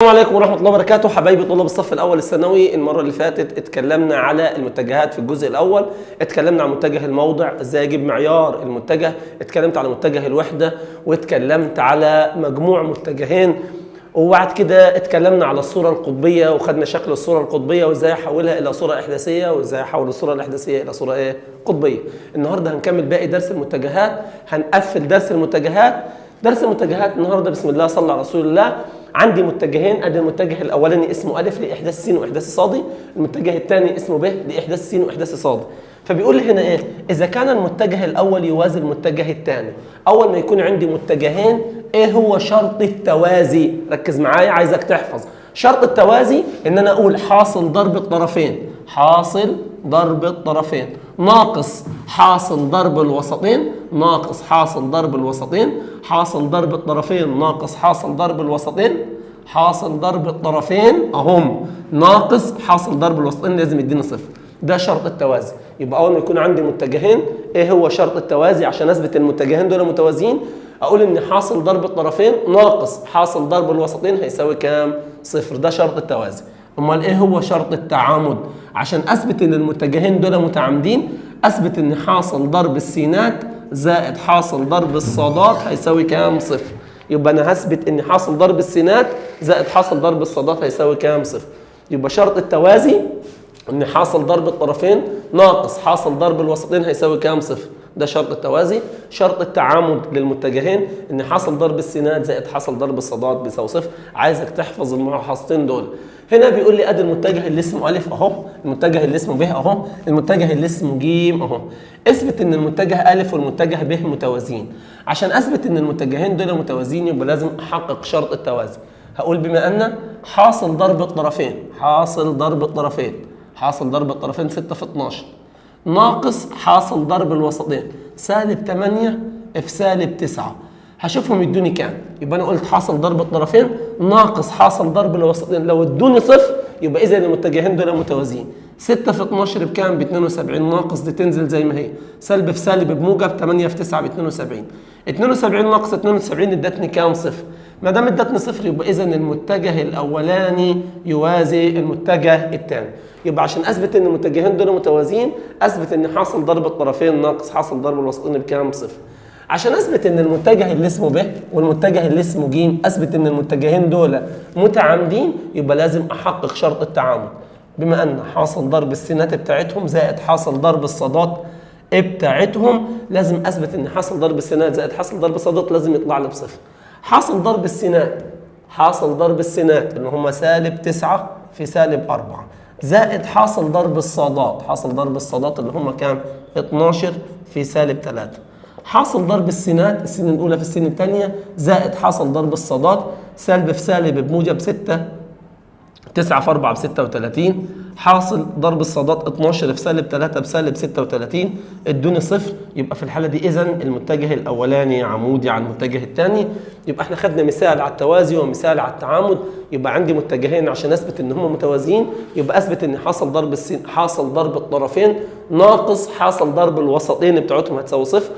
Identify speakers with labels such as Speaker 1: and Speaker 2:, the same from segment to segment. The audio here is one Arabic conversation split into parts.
Speaker 1: السلام عليكم ورحمة الله وبركاته حبايبي طلاب الصف الأول الثانوي. المرة اللي فاتت اتكلمنا على المتجهات في الجزء الأول، اتكلمنا عن متجه الموضع، ازاي اجيب معيار المتجه، اتكلمت على متجه الوحدة، واتكلمت على مجموع متجهين، وبعد كده اتكلمنا على الصورة القطبية وخدنا شكل الصورة القطبية وازاي احولها إلى صورة إحداثية وازاي احول الصورة الإحداثية إلى صورة قطبية. النهارده هنكمل باقي درس المتجهات، هنقفل درس المتجهات. درس المتجهات النهارده بسم الله صلى على رسول الله. عندي متجهين، ادي المتجه الاولاني اسمه الف لاحداث س واحداث ص، المتجه الثاني اسمه ب لاحداث س واحداث ص. فبيقول لي هنا ايه؟ اذا كان المتجه الاول يوازي المتجه الثاني، اول ما يكون عندي متجهين ايه هو شرط التوازي؟ ركز معايا عايزك تحفظ شرط التوازي. ان انا اقول حاصل ضرب الطرفين، حاصل ضرب الطرفين ناقص حاصل ضرب الوسطين، ناقص حاصل ضرب الوسطين، حاصل ضرب الطرفين ناقص حاصل ضرب الوسطين، حاصل ضرب الطرفين اهم ناقص حاصل ضرب الوسطين لازم يديني صفر. ده شرط التوازي. يبقى اول ما يكون عندي متجهين ايه هو شرط التوازي؟ عشان اثبت المتجهين دول متوازيين اقول ان حاصل ضرب الطرفين ناقص حاصل ضرب الوسطين هيساوي كام؟ صفر. ده شرط التوازي. امال ايه هو شرط التعامد؟ عشان اثبت ان المتجهين دول متعامدين اثبت ان حاصل ضرب السينات زائد حاصل ضرب الصادات هيساوي كام؟ صفر. يبقى انا هثبت ان حاصل ضرب السينات زائد حاصل ضرب الصادات هيساوي كام؟ صفر. يبقى شرط التوازي ان حاصل ضرب الطرفين ناقص حاصل ضرب الوسطين هيساوي كام؟ صفر. ده شرط التوازي. شرط التعامد للمتجهين ان حاصل ضرب السينات زائد حاصل ضرب الصادات بيساوي صفر. عايزك تحفظ الملاحظتين دول. هنا بيقول لي ادي المتجه اللي اسمه الف اهو، المتجه اللي اسمه ب اهو، المتجه اللي اسمه ج اهو. اثبت ان المتجه الف والمتجه ب متوازيين. عشان اثبت ان المتجهين دول متوازيين يبقى لازم احقق شرط التوازي. هقول بما ان حاصل ضرب الطرفين، حاصل ضرب الطرفين، حاصل ضرب الطرفين 6 في 12 ناقص حاصل ضرب الوسطين سالب 8 في سالب 9. هشوفهم يدوني كام؟ يبقى انا قلت حاصل ضرب الطرفين ناقص حاصل ضرب الوسطين، لو ادوني صفر يبقى اذا المتجهين دول متوازيين. 6 في 12 بكام؟ ب 72 ناقص دي تنزل زي ما هي، سلب في سالب بموجب 8 في 9 ب 72. 72 ناقص 72 ادتني كام؟ صفر. ما دام ادتني صفر يبقى اذا المتجه الاولاني يوازي المتجه الثاني. يبقى عشان اثبت ان المتجهين دول متوازيين اثبت ان حاصل ضرب الطرفين ناقص حاصل ضرب الوسطين بكام؟ صفر. عشان اثبت ان المتجه اللي اسمه ب والمتجه اللي اسمه ج اثبت ان المتجهين دول متعامدين يبقى لازم احقق شرط التعامد. بما ان حاصل ضرب السينات بتاعتهم زائد حاصل ضرب الصادات بتاعتهم لازم اثبت ان حاصل ضرب السينات زائد حاصل ضرب الصادات لازم يطلع لي بصفر. حاصل ضرب السينات، حاصل ضرب السينات اللي هم سالب 9 في سالب 4 زائد حاصل ضرب الصادات، حاصل ضرب الصادات اللي هم كام؟ 12 في سالب 3. حاصل ضرب السينات السين الاولى في السين الثانيه زائد حاصل ضرب الصادات سالب في سالب بموجب 6 9 في 4 ب 36. حاصل ضرب الصادات 12 في سالب 3 بسالب 36 ادوني صفر. يبقى في الحاله دي اذا المتجه الاولاني عمودي على المتجه الثاني. يبقى احنا خدنا مثال على التوازي ومثال على التعامد. يبقى عندي متجهين عشان اثبت ان هم متوازيين يبقى اثبت ان حاصل ضرب حاصل ضرب الطرفين ناقص حاصل ضرب الوسطين بتاعتهم هتساوي صفر.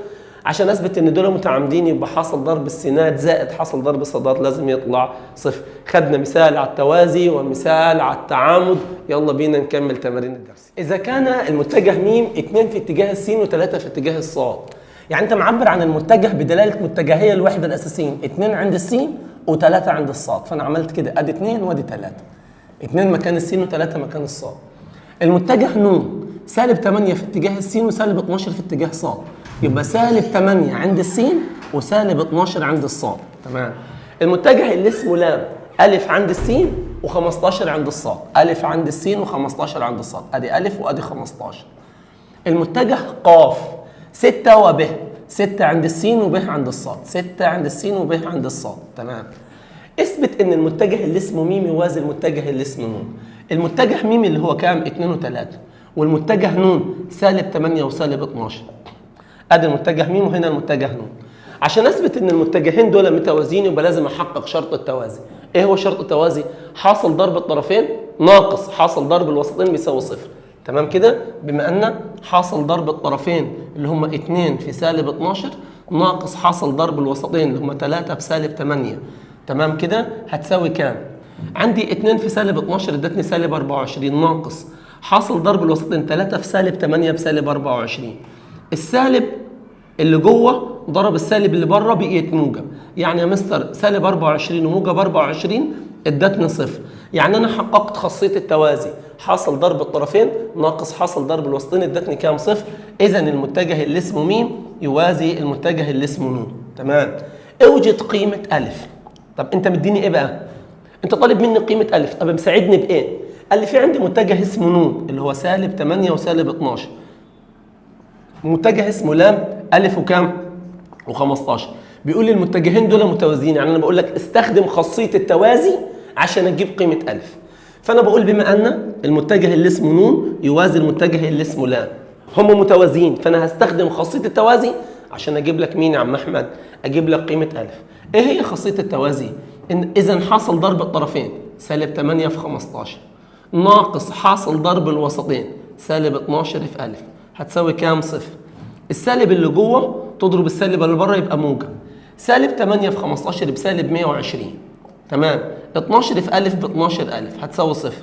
Speaker 1: عشان اثبت ان دول متعامدين يبقى حاصل ضرب السينات زائد حاصل ضرب الصادات لازم يطلع صفر. خدنا مثال على التوازي ومثال على التعامد. يلا بينا نكمل تمارين الدرس. اذا كان المتجه م 2 في اتجاه السين و3 في اتجاه الصاد، يعني انت معبر عن المتجه بدلاله متجهيه الوحده الاساسيين، 2 عند السين و3 عند الصاد. فانا عملت كده ادي 2 وادي 3، 2 مكان السين و3 مكان الصاد. المتجه ن سالب 8 في اتجاه السين وسالب 12 في اتجاه صاد، يبقى سالب 8 عند السين وسالب 12 عند الصاد. تمام. المتجه اللي اسمه لام الف عند السين و15 عند الصاد، الف عند السين و15 عند الصاد، ادي الف وادي 15. المتجه قاف 6 وب، 6 عند السين وب عند الصاد، 6 عند السين وب عند الصاد. تمام. اثبت ان المتجه اللي اسمه م يوازي المتجه اللي اسمه ن. المتجه م اللي هو كام؟ 2 و3، والمتجه ن سالب 8 وسالب 12. ادي المتجه م وهنا المتجه ن. عشان اثبت ان المتجهين دول متوازيين يبقى لازم احقق شرط التوازي. ايه هو شرط التوازي؟ حاصل ضرب الطرفين ناقص حاصل ضرب الوسطين بيساوي صفر. تمام كده؟ بما ان حاصل ضرب الطرفين اللي هم 2 في سالب 12 ناقص حاصل ضرب الوسطين اللي هم 3 بسالب 8. تمام كده؟ هتساوي كام؟ عندي 2 في سالب 12 ادتني سالب 24 ناقص حاصل ضرب الوسطين 3 في سالب 8 بسالب 24. السالب اللي جوه ضرب السالب اللي بره بقيت موجب، يعني يا مستر سالب 24 وموجب 24 ادتني صفر. يعني انا حققت خاصيه التوازي، حاصل ضرب الطرفين ناقص حاصل ضرب الوسطين ادتني كام؟ صفر. اذا المتجه اللي اسمه م يوازي المتجه اللي اسمه ن. تمام. اوجد قيمه الف. طب انت مديني ايه بقى؟ انت طالب مني قيمه الف، طب مساعدني بايه؟ قال لي في عندي متجه اسمه ن اللي هو سالب 8 وسالب 12. متجه اسمه لام الف وكام؟ و15. بيقول لي المتجهين دول متوازيين، يعني انا بقول لك استخدم خاصيه التوازي عشان اجيب قيمه الف. فانا بقول بما ان المتجه اللي اسمه ن يوازي المتجه اللي اسمه لام، هم متوازيين، فانا هستخدم خاصيه التوازي عشان اجيب لك مين يا عم احمد؟ اجيب لك قيمه الف. ايه هي خاصيه التوازي؟ ان اذا حاصل ضرب الطرفين سالب 8 في 15 ناقص حاصل ضرب الوسطين سالب 12 في الف هتساوي كام؟ صفر. السالب اللي جوه تضرب السالب اللي بره يبقى موجب. سالب 8 في 15 بسالب 120. تمام. 12 في الف ب 12000 هتساوي صفر.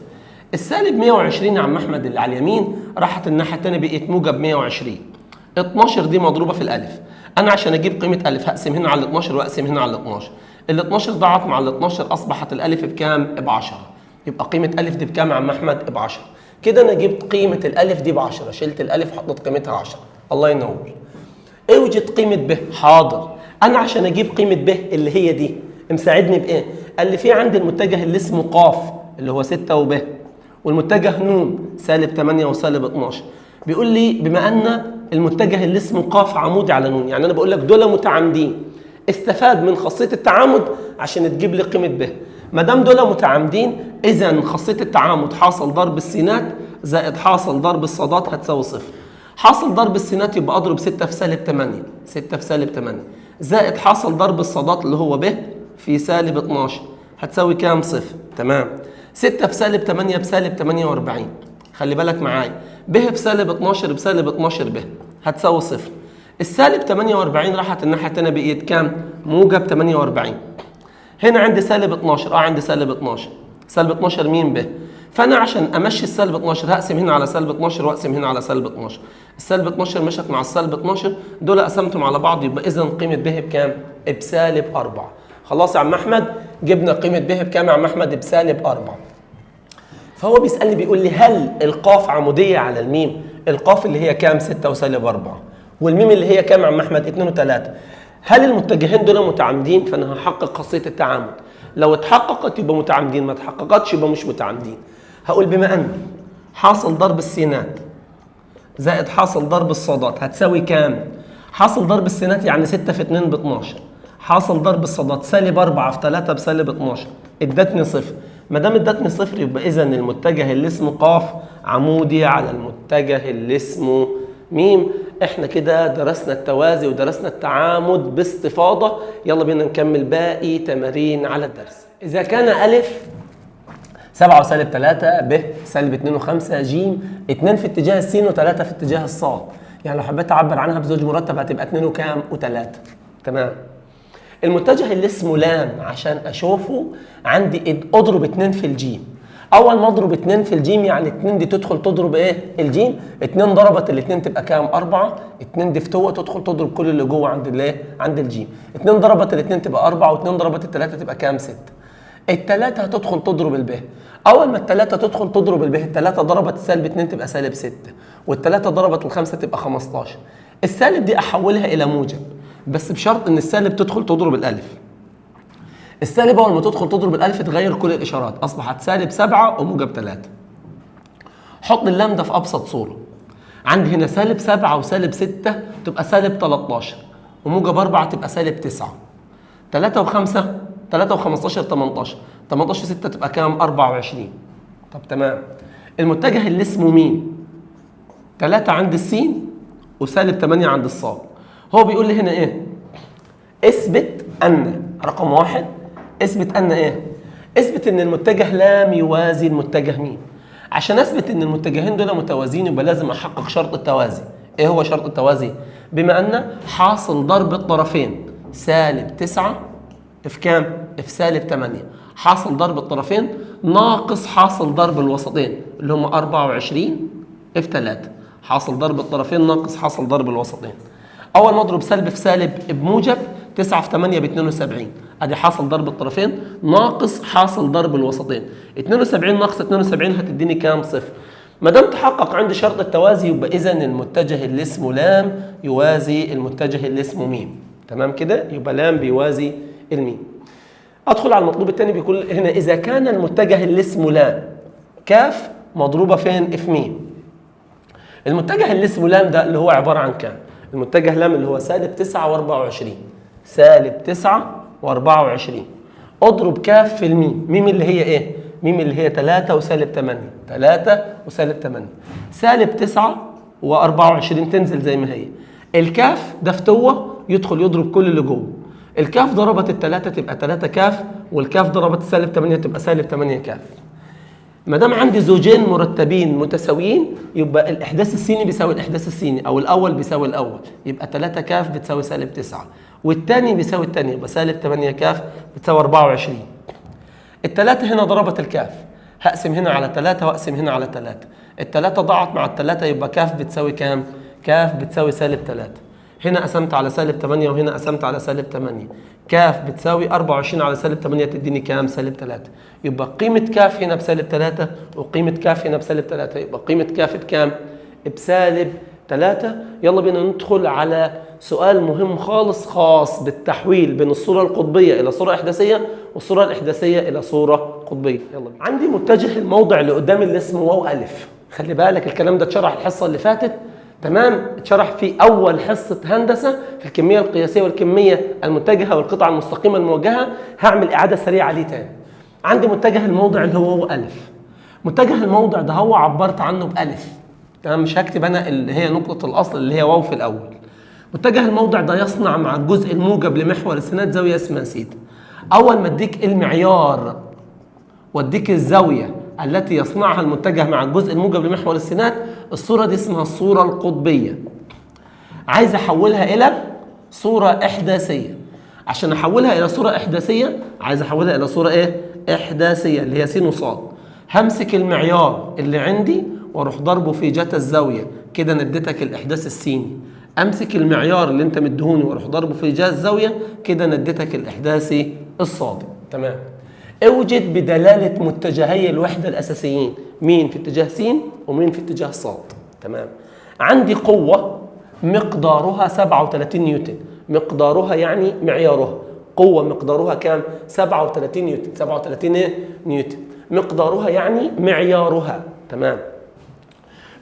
Speaker 1: السالب 120 يا عم احمد اللي على اليمين راحت الناحيه الثانيه بقت موجب 120. 12 دي مضروبه في الالف. انا عشان اجيب قيمه الف هقسم هنا على 12 واقسم هنا على 12. ال 12 ضاعت مع ال 12 اصبحت الالف بكام؟ ب 10. يبقى قيمه الف دي بكام يا عم احمد؟ ب 10. كده انا جبت قيمه الالف دي ب 10، شلت الالف حطيت قيمتها 10. الله ينور. اوجد قيمه ب. حاضر. انا عشان اجيب قيمه ب اللي هي دي مساعدني بايه؟ قال لي في عندي المتجه اللي اسمه ق اللي هو 6 وب، والمتجه ن سالب 8 وسالب 12. بيقول لي بما ان المتجه اللي اسمه ق عمودي على ن، يعني انا بقول لك دول متعامدين، استفاد من خاصيه التعامد عشان تجيب لي قيمه ب. ما دام دول متعامدين اذا خاصيه التعامد حاصل ضرب السينات زائد حاصل ضرب الصادات هتساوي صفر. حاصل ضرب السينات يبقى اضرب 6 في سالب 8، 6 في سالب 8 زائد حاصل ضرب الصادات اللي هو ب في سالب 12 هتساوي كام؟ صفر. تمام. 6 في سالب 8 بسالب 48. خلي بالك معايا، ب في سالب 12 بسالب 12 ب هتساوي صفر. السالب 48 راحت الناحيه الثانيه بقيت كام؟ موجب 48. هنا عندي سالب 12، عندي سالب 12. سالب 12 مين؟ ب. فانا عشان امشي السالب 12 هقسم هنا على سالب 12 واقسم هنا على سالب 12. السالب 12 مشت مع السالب 12 دول قسمتهم على بعض يبقى اذا قيمه ب بكام؟ بسالب 4. خلاص يا عم احمد جبنا قيمه ب بكام يا عم احمد؟ بسالب 4. فهو بيسالني بيقول لي هل القاف عموديه على الميم؟ القاف اللي هي كام؟ 6 وسالب 4. والميم اللي هي كام يا عم احمد؟ 2 و3. هل المتجهين دول متعامدين؟ فانا هحقق خاصيه التعامد. لو اتحققت يبقى متعامدين، ما اتحققتش يبقى مش متعامدين. هقول بما ان حاصل ضرب السينات زائد حاصل ضرب الصادات هتساوي كام؟ حاصل ضرب السينات يعني 6 في 2 ب 12. حاصل ضرب الصادات سالب 4 في 3 بسالب 12 ادتني صفر. ما دام ادتني صفر يبقى اذا المتجه اللي اسمه ق عمودي على المتجه اللي اسمه م. احنا كده درسنا التوازي ودرسنا التعامد باستفاضه. يلا بينا نكمل باقي تمارين على الدرس. اذا كان الف 7 وسالب 3 ب سالب 2 و5 ج 2 في اتجاه السين و3 في اتجاه الصاد، يعني لو حبيت اعبر عنها بزوج مرتب هتبقى 2 وكام؟ و3. تمام. المتجه اللي اسمه لام عشان اشوفه عندي اضرب 2 في الجيم. اول ما اضرب 2 في الجيم يعني 2 دي تدخل تضرب ايه؟ الجيم. 2 ضربت الاثنين تبقى كام؟ 4. 2 دي فتوه تدخل تضرب كل اللي جوه عند الايه؟ عند الجيم. 2 ضربت الاثنين تبقى 4 و2 ضربت الثلاثه تبقى كام؟ 6. الثلاثه هتدخل تضرب الب. اول ما الثلاثه تدخل تضرب الب الثلاثه ضربت السالب 2 تبقى سالب 6 والثلاثه ضربت الخمسه تبقى 15. السالب دي احولها الى موجب بس بشرط ان السالب تدخل تضرب الالف. السالب اول ما تدخل تضرب الالف تغير كل الاشارات اصبحت سالب 7 وموجب 3. حط اللام ده في ابسط صوره. عندي هنا سالب 7 وسالب 6 تبقى سالب 13 وموجب 4 تبقى سالب 9. 3 و5 3 و15 18. 18 6 تبقى كام؟ 24. طب تمام. المتجه اللي اسمه م 3 عند السين وسالب 8 عند الصاد. هو بيقول لي هنا ايه؟ اثبت ان رقم 1 اثبت ان ايه؟ اثبت ان المتجه لام يوازي المتجه م. عشان اثبت ان المتجهين دول متوازيين يبقى لازم احقق شرط التوازي. ايه هو شرط التوازي؟ بما ان حاصل ضرب الطرفين سالب 9 في كام؟ في سالب 8. حاصل ضرب الطرفين ناقص حاصل ضرب الوسطين اللي هم 24 في 3. حاصل ضرب الطرفين ناقص حاصل ضرب الوسطين. اول ما اضرب سلب في سالب بموجب 9 في 8 ب 72. ادي حاصل ضرب الطرفين ناقص حاصل ضرب الوسطين. 72 ناقص 72 هتديني كام؟ صفر. ما دام تحقق عندي شرط التوازي يبقى اذا المتجه اللي اسمه لام يوازي المتجه اللي اسمه ميم. تمام كده؟ يبقى لام بيوازي الميم. ادخل على المطلوب الثاني، بيقول هنا اذا كان المتجه اللي اسمه لام كاف مضروبه فين؟ في ميم. المتجه اللي اسمه لام ده اللي هو عباره عن كام؟ المتجه لام اللي هو سالب 9 و24. سالب 9 و24. اضرب كاف في الميم. ميم اللي هي ايه؟ ميم اللي هي 3 وسالب 8. 3 وسالب 8. سالب 9 و24 تنزل زي ما هي. الكاف ده فتوه يدخل يضرب كل اللي جوه. الكاف ضربت الثلاثه تبقى 3 كاف، والكاف ضربت السالب 8 تبقى سالب 8 كاف. ما دام عندي زوجين مرتبين متساويين يبقى الاحداث السيني بيساوي الاحداث السيني، او الاول بيساوي الاول. يبقى 3 كاف بتساوي سالب 9، والثاني بيساوي الثاني، يبقى سالب 8 كاف بتساوي 24. الثلاثه هنا ضربت الكاف، هقسم هنا على 3 واقسم هنا على 3. الثلاثه ضاعت مع الثلاثه يبقى كاف بتساوي كام؟ كاف بتساوي سالب 3. هنا قسمت على سالب 8 وهنا قسمت على سالب 8. كاف بتساوي 24 على سالب 8 تديني كام؟ سالب 3. يبقى قيمة كاف هنا بسالب 3 وقيمة كاف هنا بسالب 3، يبقى قيمة كاف بكام؟ بسالب 3. يلا بينا ندخل على سؤال مهم خالص خاص بالتحويل بين الصورة القطبية إلى صورة إحداثية والصورة الإحداثية إلى صورة قطبية. يلا بينا. عندي متجه الموضع اللي قدام اللي اسمه واو ألف. خلي بالك الكلام ده اتشرح الحصة اللي فاتت، تمام؟ اتشرح في اول حصه هندسه في الكميه القياسيه والكميه المتجهه والقطعه المستقيمه الموجهه. هعمل اعاده سريعه ليه تاني. عندي متجه الموضع اللي هو الف. متجه الموضع ده هو عبرت عنه بالف، تمام؟ مش هكتب انا اللي هي نقطه الاصل اللي هي واو في الاول. متجه الموضع ده يصنع مع الجزء الموجب لمحور السينات زاويه اسمها سيتا. اول ما اديك المعيار واديك الزاويه التي يصنعها المتجه مع الجزء الموجب لمحور السينات، الصورة دي اسمها الصورة القطبية. عايز احولها الى صورة احداثية. عشان احولها الى صورة احداثية عايز احولها الى صورة ايه؟ احداثية اللي هي س وصاد. همسك المعيار اللي عندي واروح ضربه في جتا الزاوية، كده انا اديتك الاحداث السيني. امسك المعيار اللي انت مديهوني واروح ضربه في جتا الزاوية، كده انا اديتك الاحداثي الصادي. تمام؟ اوجد بدلالة متجهي الوحدة الأساسيين، مين في اتجاه س ومين في اتجاه ص. تمام؟ عندي قوة مقدارها 37 نيوتن، مقدارها يعني معيارها، قوة مقدارها كام؟ 37 نيوتن. 37 نيوتن مقدارها يعني معيارها. تمام؟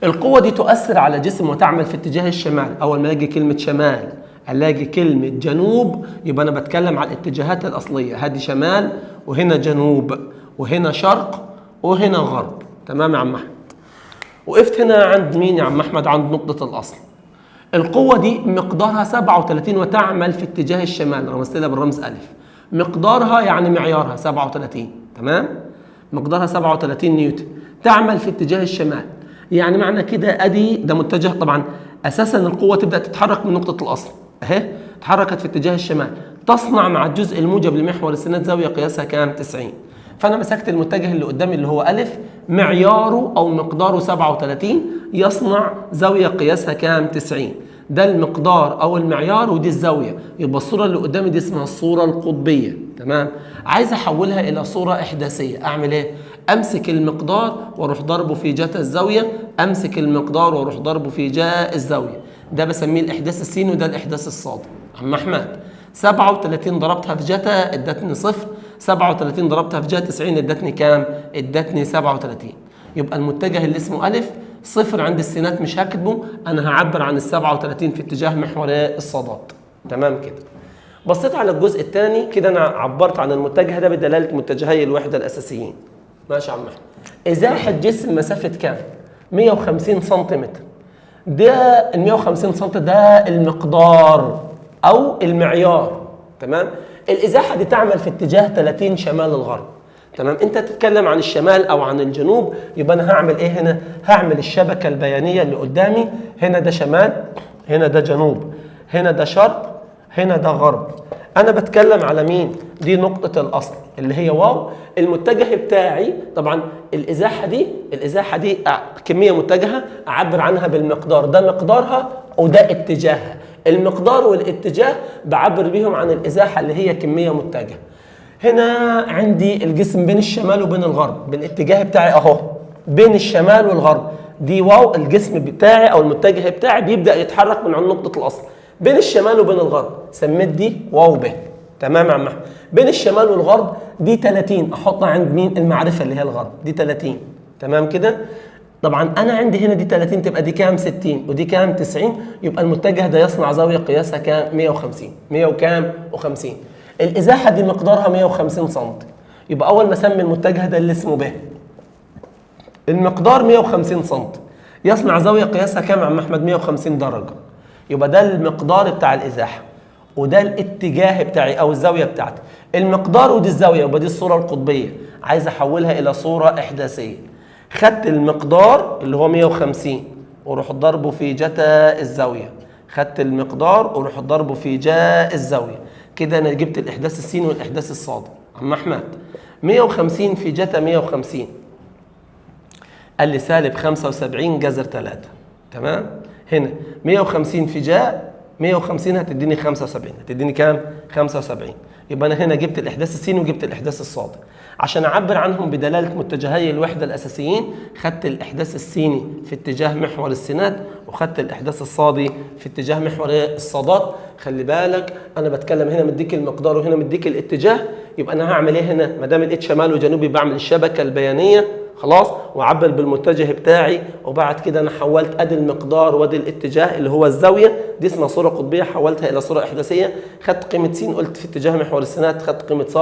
Speaker 1: القوة دي تؤثر على جسم وتعمل في اتجاه الشمال. أول ما ألاقي كلمة شمال الاقي كلمه جنوب يبقى انا بتكلم على الاتجاهات الاصليه. هذه شمال وهنا جنوب وهنا شرق وهنا غرب. تمام يا عم احمد؟ وقفت هنا عند مين يا عم احمد؟ عند نقطه الاصل. القوه دي مقدارها 37 وتعمل في اتجاه الشمال، رمزت لها بالرمز الف. مقدارها يعني معيارها 37. تمام؟ مقدارها 37 نيوتن، تعمل في اتجاه الشمال. يعني معنى كده ادي ده متجه. طبعا اساسا القوه تبدا تتحرك من نقطه الاصل اهي، اتحركت في اتجاه الشمال، تصنع مع الجزء الموجب لمحور السينات زاويه قياسها كام؟ 90. فانا مسكت المتجه اللي قدامي اللي هو الف، معياره او مقداره 37، يصنع زاويه قياسها كام؟ 90. ده المقدار او المعيار ودي الزاويه. يبقى الصوره اللي قدامي دي اسمها الصوره القطبيه. تمام؟ عايز احولها الى صوره احداثيه، اعمل ايه؟ امسك المقدار واروح ضربه في جتا الزاويه، امسك المقدار واروح ضربه في جاء الزاويه. ده بسميه الاحداث السيني وده الاحداث الصادي. عم احمد 37 ضربتها في جتا ادتني صفر، 37 ضربتها في جتا 90 ادتني كام؟ ادتني 37. يبقى المتجه اللي اسمه الف صفر عند السينات مش هكتبه، انا هعبر عن ال 37 في اتجاه محور الصادات. تمام كده؟ بصيت على الجزء الثاني كده انا عبرت عن المتجه ده بدلاله متجهي الوحده الاساسيين. ماشي يا عم احمد؟ ازاحه جسم مسافه كام؟ 150 سنتيمتر. ده ال 150 سم ده المقدار او المعيار. تمام؟ الازاحه دي تعمل في اتجاه 30 شمال الغرب. تمام؟ انت تتكلم عن الشمال او عن الجنوب، يبقى انا هعمل ايه هنا؟ هعمل الشبكه البيانيه اللي قدامي. هنا ده شمال، هنا ده جنوب، هنا ده شرق، هنا ده غرب. انا بتكلم على مين؟ دي نقطة الاصل اللي هي واو. المتجه بتاعي طبعا الازاحة دي كمية متجهة اعبر عنها بالمقدار، ده مقدارها وده اتجاهها. المقدار والاتجاه بعبر بيهم عن الازاحة اللي هي كمية متجهة. هنا عندي الجسم بين الشمال وبين الغرب، بالاتجاه بتاعي اهو بين الشمال والغرب، دي واو. الجسم بتاعي او المتجه بتاعي بيبدأ يتحرك من عند نقطة الاصل بين الشمال وبين الغرب، سميت دي واو ب. تمام يا عم احمد؟ بين الشمال والغرب دي 30 احطها عند مين؟ المعرفه اللي هي الغرب، دي 30. تمام كده؟ طبعا انا عندي هنا دي 30 تبقى دي كام؟ 60 ودي كام؟ 90، يبقى المتجه ده يصنع زاويه قياسها كام؟ 150. 100 وكام؟ و50. الازاحه دي مقدارها 150 سم، يبقى اول ما اسمي المتجه ده اللي اسمه ب، المقدار 150 سم، يصنع زاويه قياسها كام يا عم احمد؟ 150 درجه. يبقى ده المقدار بتاع الازاحه وده الاتجاه بتاعي او الزاويه بتاعتي. المقدار ودي الزاويه، يبقى دي الصوره القطبيه، عايز احولها الى صوره احداثيه. خدت المقدار اللي هو 150 واروح ضربه في جتا الزاويه، خدت المقدار واروح ضربه في جا الزاويه، كده انا جبت الاحداث السين والاحداث الصاد. عم احمد 150 في جتا 150 قال لي سالب 75 جذر 3. تمام؟ هنا 150 في جا 150 هتديني 75، هتديني كام؟ 75. يبقى انا هنا جبت الاحداث السيني وجبت الاحداث الصادي. عشان اعبر عنهم بدلاله متجهي الوحده الاساسيين، خدت الاحداث السيني في اتجاه محور السينات وخدت الاحداث الصادي في اتجاه محور الصادات. خلي بالك انا بتكلم هنا مديك المقدار وهنا مديك الاتجاه، يبقى انا هعمل ايه هنا؟ ما دام لقيت شمال وجنوبي بعمل الشبكه البيانيه خلاص، واعبر بالمتجه بتاعي، وبعد كده انا حولت ادي المقدار وادي الاتجاه اللي هو الزاويه، دي اسمها صوره قطبيه، حولتها الى صوره احداثيه. خدت قيمه س قلت في اتجاه محور السينات، خدت قيمه ص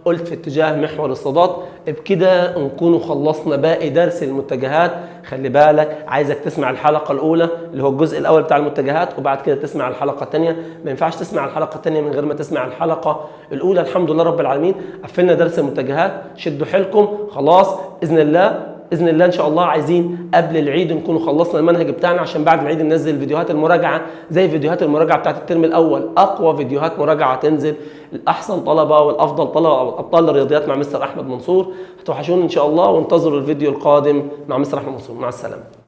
Speaker 1: قلت في اتجاه محور الصادات. بكده نكون خلصنا باقي درس المتجهات. خلي بالك عايزك تسمع الحلقه الاولى اللي هو الجزء الاول بتاع المتجهات، وبعد كده تسمع الحلقه الثانيه. ما ينفعش تسمع الحلقه الثانيه من غير ما تسمع الحلقه الاولى. الحمد لله رب العالمين قفلنا درس المتجهات، شدوا حيلكم خلاص باذن الله. باذن الله ان شاء الله عايزين قبل العيد نكون خلصنا المنهج بتاعنا، عشان بعد العيد ننزل فيديوهات المراجعه زي فيديوهات المراجعه بتاعت الترم الاول، اقوى فيديوهات مراجعه تنزل، الاحسن طلبه والافضل طلبه ابطال الرياضيات مع مستر احمد منصور. هتوحشون ان شاء الله، وانتظروا الفيديو القادم مع مستر احمد منصور. مع السلامه.